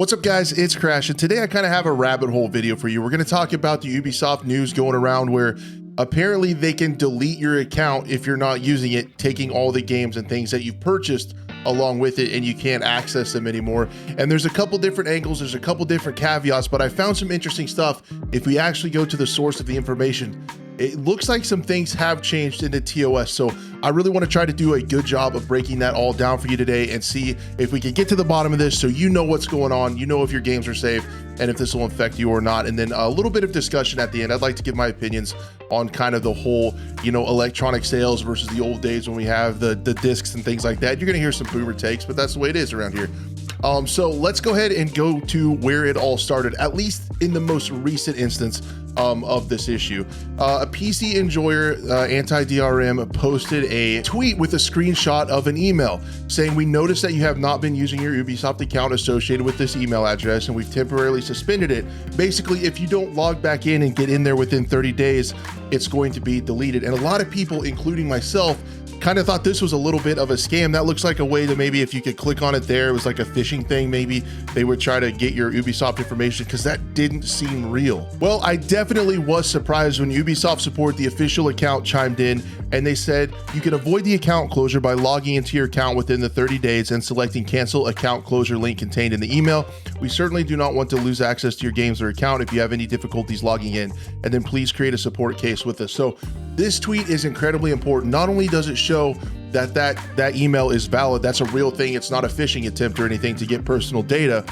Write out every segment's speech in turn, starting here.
What's up guys, it's Crash, and today I kind of have a rabbit hole video for you. We're going to talk about the Ubisoft news going around where apparently they can delete your account if you're not using it, taking all the games and things that you've purchased along with it, and you can't access them anymore. And there's a couple different angles, there's a couple different caveats, but I found some interesting stuff. If we actually go to the source of the information, it looks like some things have changed in the TOS. So I really want to try to do a good job of breaking that all down for you today and see if we can get to the bottom of this so you know what's going on, you know if your games are safe, and if this will affect you or not. And then a little bit of discussion at the end. I'd like to give my opinions on kind of the whole, electronic sales versus the old days when we have the discs and things like that. You're gonna hear some boomer takes, but that's the way it is around here. So let's go ahead and go to where it all started, at least in the most recent instance of this issue. A PC enjoyer, anti-DRM, posted a tweet with a screenshot of an email saying, "We noticed that you have not been using your Ubisoft account associated with this email address, and we've temporarily suspended it. Basically, if you don't log back in and get in there within 30 days, it's going to be deleted." And a lot of people, including myself, kind of thought this was a little bit of a scam. That looks like a way to maybe if you could click on it there, it was like a phishing thing. Maybe they would try to get your Ubisoft information because that didn't seem real. Well, I definitely was surprised when Ubisoft support, the official account, chimed in and they said you can avoid the account closure by logging into your account within the 30 days and selecting cancel account closure link contained in the email. We certainly do not want to lose access to your games or account. If you have any difficulties logging in, and then please create a support case with us. So this tweet is incredibly important. Not only does it show that email is valid, that's a real thing, it's not a phishing attempt or anything to get personal data.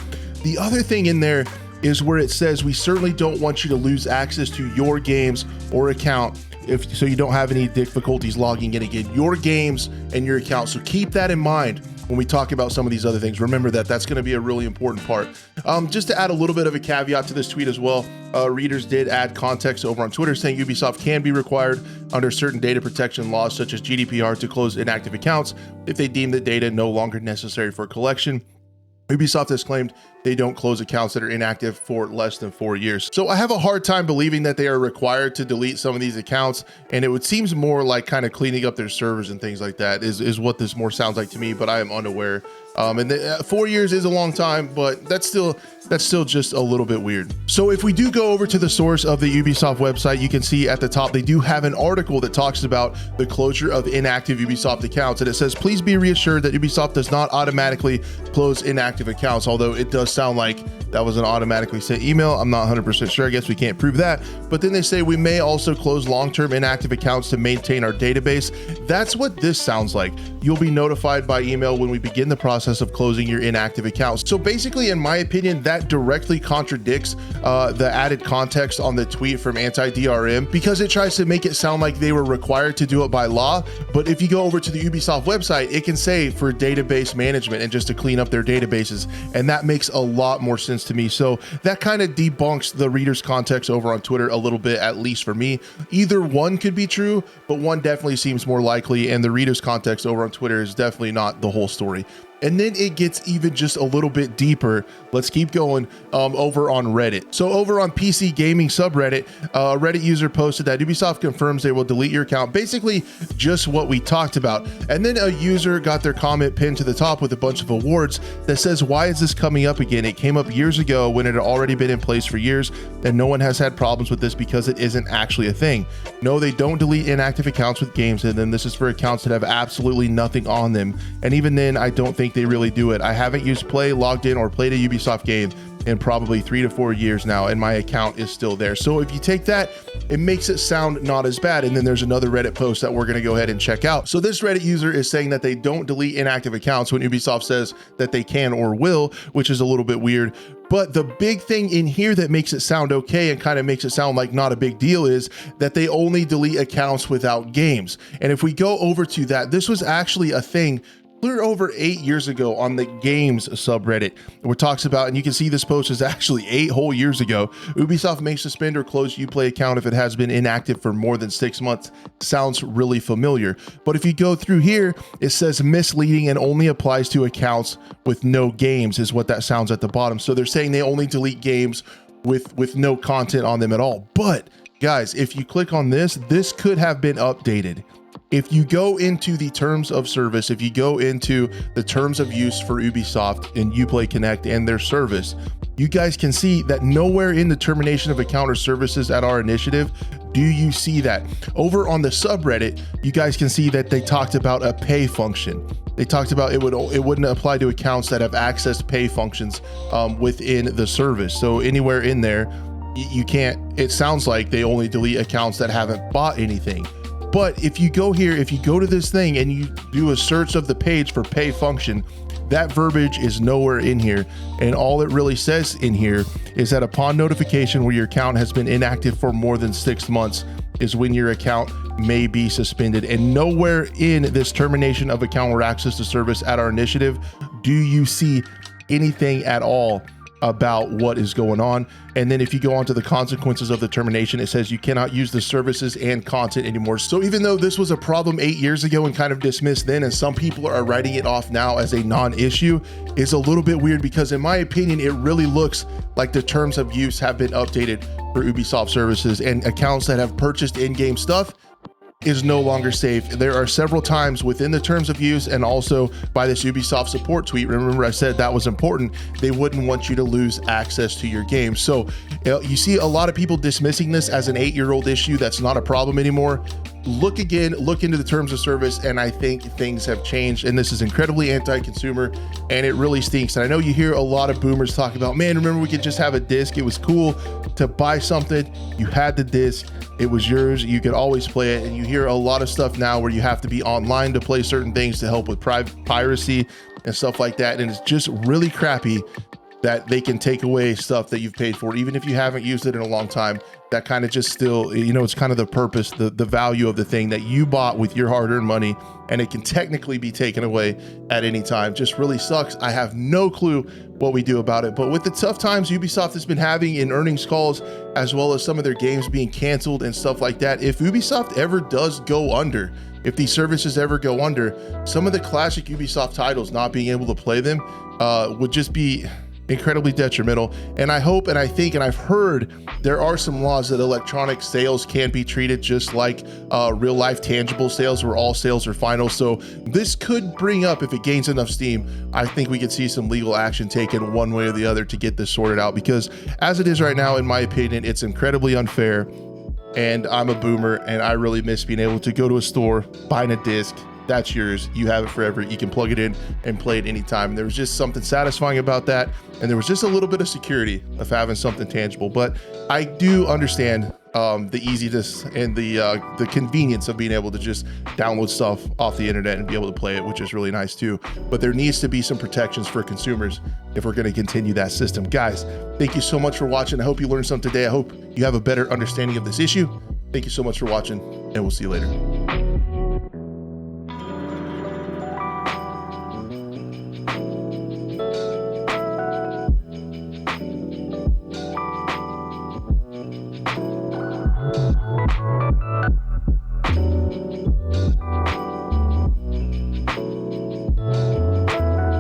The other thing in there is where it says we certainly don't want you to lose access to your games or account so you don't have any difficulties logging in again, your games and your account. So keep that in mind when we talk about some of these other things. Remember that that's going to be a really important part. Just to add a little bit of a caveat to this tweet as well, readers did add context over on Twitter saying Ubisoft can be required under certain data protection laws such as GDPR to close inactive accounts if they deem the data no longer necessary for collection. Ubisoft has claimed they don't close accounts that are inactive for less than 4 years. So I have a hard time believing that they are required to delete some of these accounts, and it seems more like kind of cleaning up their servers and things like that is what this more sounds like to me, but I am unaware. 4 years is a long time, but that's still just a little bit weird. So if we do go over to the source of the Ubisoft website, you can see at the top they do have an article that talks about the closure of inactive Ubisoft accounts, and it says, "Please be reassured that Ubisoft does not automatically close inactive accounts," although it does sound like that was an automatically sent email. I'm not 100% sure. I guess we can't prove that. But then they say we may also close long-term inactive accounts to maintain our database. That's what this sounds like. You'll be notified by email when we begin the process of closing your inactive accounts. So basically, in my opinion, that directly contradicts the added context on the tweet from anti-DRM, because it tries to make it sound like they were required to do it by law. But if you go over to the Ubisoft website, it can say for database management and just to clean up their databases. And that makes a lot more sense to me. So that kind of debunks the reader's context over on Twitter a little bit, at least for me. Either one could be true, but one definitely seems more likely, and the reader's context over on Twitter is definitely not the whole story. And then it gets even just a little bit deeper. Let's keep going over on Reddit. So over on PC Gaming subreddit, a Reddit user posted that Ubisoft confirms they will delete your account. Basically just what we talked about. And then a user got their comment pinned to the top with a bunch of awards that says, "Why is this coming up again? It came up years ago when it had already been in place for years, and no one has had problems with this because it isn't actually a thing. No, they don't delete inactive accounts with games, and then this is for accounts that have absolutely nothing on them. And even then, I don't think they really do it. I haven't used Play, logged in, or played a Ubisoft game in probably 3 to 4 years now, and my account is still there." So if you take that, it makes it sound not as bad. And then there's another Reddit post that we're going to go ahead and check out. So this Reddit user is saying that they don't delete inactive accounts when Ubisoft says that they can or will, which is a little bit weird. But the big thing in here that makes it sound okay and kind of makes it sound like not a big deal is that they only delete accounts without games. And if we go over to that, this was actually a thing clear over 8 years ago on the games subreddit, where it talks about, and you can see this post is actually 8 whole years ago, Ubisoft may suspend or close Uplay account if it has been inactive for more than 6 months. Sounds really familiar. But if you go through here, it says misleading and only applies to accounts with no games is what that sounds at the bottom. So they're saying they only delete games with no content on them at all. But guys, if you click on this, this could have been updated. If you go into the terms of service, if you go into the terms of use for Ubisoft and Uplay Connect and their service, you guys can see that nowhere in the termination of account or services at our initiative do you see that. Over on the subreddit, you guys can see that they talked about a pay function. They talked about it wouldn't apply to accounts that have accessed pay functions within the service. So anywhere in there, you can't, it sounds like they only delete accounts that haven't bought anything. But if you go here, if you go to this thing and you do a search of the page for pay function, that verbiage is nowhere in here. And all it really says in here is that upon notification where your account has been inactive for more than 6 months is when your account may be suspended. And nowhere in this termination of account or access to service at our initiative do you see anything at all about what is going on. And then if you go on to the consequences of the termination, it says you cannot use the services and content anymore. So even though this was a problem 8 years ago and kind of dismissed then, and some people are writing it off now as a non-issue, is a little bit weird, because in my opinion, it really looks like the terms of use have been updated for Ubisoft services, and accounts that have purchased in-game stuff is no longer safe. There are several times within the terms of use and also by this Ubisoft support tweet, remember I said that was important, they wouldn't want you to lose access to your game. So you see a lot of people dismissing this as an 8-year-old issue that's not a problem anymore. Look again, look into the terms of service, and I think things have changed, and this is incredibly anti-consumer, and it really stinks. And I know you hear a lot of boomers talk about, man, remember we could just have a disc, it was cool to buy something, you had the disc, it was yours, you could always play it. And you hear a lot of stuff now where you have to be online to play certain things to help with piracy and stuff like that. And it's just really crappy that they can take away stuff that you've paid for, even if you haven't used it in a long time. That kind of just still, you know, it's kind of the purpose, the value of the thing that you bought with your hard-earned money, and it can technically be taken away at any time. Just really sucks. I have no clue what we do about it. But with the tough times Ubisoft has been having in earnings calls, as well as some of their games being canceled and stuff like that, if Ubisoft ever does go under, if these services ever go under, some of the classic Ubisoft titles, not being able to play them would just be incredibly detrimental. And I hope, and I think, and I've heard there are some laws that electronic sales can be treated just like real life tangible sales, where all sales are final. So this could bring up, if it gains enough steam, I think we could see some legal action taken one way or the other to get this sorted out, because as it is right now, in my opinion, it's incredibly unfair. And I'm a boomer, and I really miss being able to go to a store, buying a disc, that's yours, you have it forever, you can plug it in and play it anytime. There was just something satisfying about that, and there was just a little bit of security of having something tangible. But I do understand the easiness and the convenience of being able to just download stuff off the internet and be able to play it, which is really nice too. But there needs to be some protections for consumers if we're going to continue that system. Guys, thank you so much for watching. I hope you learned something today. I hope you have a better understanding of this issue. Thank you so much for watching, and we'll see you later.